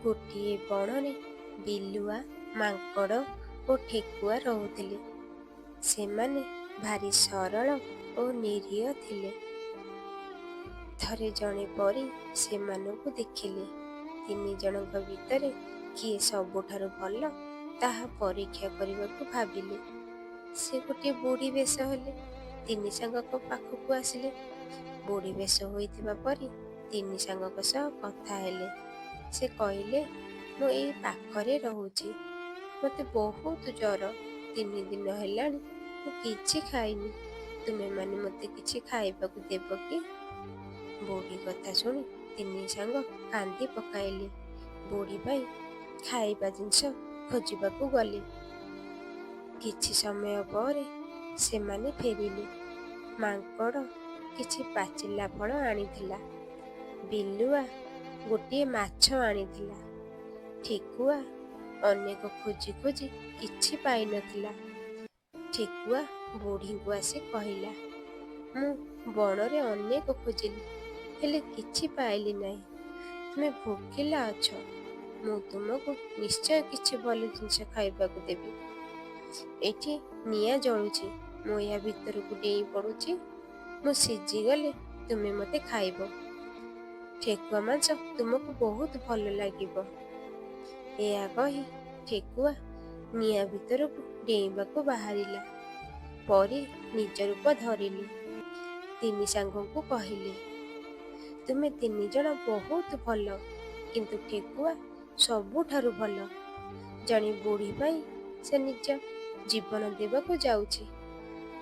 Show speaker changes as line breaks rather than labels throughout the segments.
ଗୋଟିଏ ବଣରେ ବିଲୁଆ, ମାଙ୍କଡ଼ ଓ ଠେକୁଆ ରହୁଥିଲେ। ସେମାନେ ଭାରି ସରଳ ଓ ନିରୀହ ଥିଲେ। ଥରେ ଜଣେ ପରୀ ସେମାନଙ୍କୁ ଦେଖିଲେ। ତିନି ଜଣଙ୍କ ଭିତରେ କିଏ ସବୁଠାରୁ ଭଲ ତାହା ପରୀକ୍ଷା କରିବାକୁ ଭାବିଲେ। ସେ ଗୋଟିଏ ବୁଢ଼ୀ ବେଶ ହେଲେ। ତିନି ସାଙ୍ଗଙ୍କ ପାଖକୁ ଆସିଲେ। ବୁଢ଼ୀ ବେଶ ହୋଇଥିବା ପରି ତିନି ସାଙ୍ଗଙ୍କ ସହ କଥା ହେଲେ। ସେ କହିଲେ, ମୁଁ ଏଇ ପାଖରେ ରହୁଛି। ମୋତେ ବହୁତ ଜ୍ୱର। 3 ଦିନ ହେଲାଣି ମୁଁ କିଛି ଖାଇନି। ତୁମେମାନେ ମୋତେ କିଛି ଖାଇବାକୁ ଦେବ କି? ବୁଢ଼ୀ କଥା ଶୁଣି ତିନି ସାଙ୍ଗ କାନ୍ଦି ପକାଇଲେ। ବୁଢ଼ୀ ପାଇଁ ଖାଇବା ଜିନିଷ ଖୋଜିବାକୁ ଗଲେ। କିଛି ସମୟ ପରେ ସେମାନେ ଫେରିଲେ। ମାଙ୍କଡ଼ କିଛି ପାଚିଲା ଫଳ ଆଣିଥିଲା। ବିଲୁଆ ଗୋଟିଏ ମାଛ ଆଣିଥିଲା। ଠେକୁଆ ଅନେକ ଖୋଜି ଖୋଜି କିଛି ପାଇନଥିଲା। ଠେକୁଆ ବୁଢ଼ୀଙ୍କୁ ଆସି କହିଲା, ମୁଁ ବଣରେ ଅନେକ ଖୋଜିଲି, ହେଲେ କିଛି ପାଇଲି ନାହିଁ। ତୁମେ ଭୋକିଲା ଅଛ। ମୁଁ ତୁମକୁ ନିଶ୍ଚୟ କିଛି ଭଲ ଜିନିଷ ଖାଇବାକୁ ଦେବି। ଏଠି ନିଆଁ ଜଳୁଛି। ମୁଁ ଏହା ଭିତରକୁ ଡେଇଁ ପଡ଼ୁଛି। ମୁଁ ସିଝିଗଲେ ତୁମେ ମୋତେ ଖାଇବ। ଠେକୁଆ ମାଂସ ତୁମକୁ ବହୁତ ଭଲ ଲାଗିବ। ଏହା କହି ଠେକୁଆ ନିଆଁ ଭିତରକୁ ଡେଇଁବାକୁ ବାହାରିଲା। ପରୀ ନିଜ ରୂପ ଧରିଲେ। ତିନି ସାଙ୍ଗଙ୍କୁ କହିଲେ, ତୁମେ ତିନି ଜଣ ବହୁତ ଭଲ, କିନ୍ତୁ ଠେକୁଆ ସବୁଠାରୁ ଭଲ। ଜଣେ ବୁଢ଼ୀ ପାଇଁ ସେ ନିଜ ଜୀବନ ଦେବାକୁ ଯାଉଛି।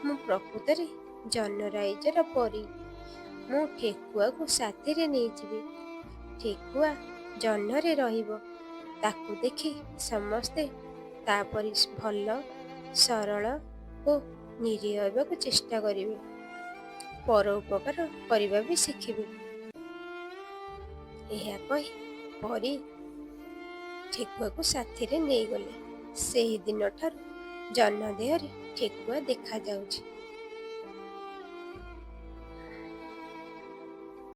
ମୁଁ ପ୍ରକୃତରେ ଜହ୍ନରାଇଜର ପରୀ। ମୁଁ ଠେକୁଆକୁ ସାଥିରେ ନେଇଯିବି। ଠେକୁଆ ଜହ୍ନରେ ରହିବ। ତାକୁ ଦେଖି ସମସ୍ତେ ତାପରି ଭଲ, ସରଳ ଓ ନିରୀହ ହେବାକୁ ଚେଷ୍ଟା କରିବେ। ପର ଉପକାର କରିବା ବି ଶିଖିବେ। ଏହା କହି ପରୀ ଠେକୁଆକୁ ସାଥିରେ ନେଇଗଲେ। ସେହି ଦିନଠାରୁ ଜହ୍ନ ଦେହରେ ଠେକୁଆ ଦେଖାଯାଉଛି।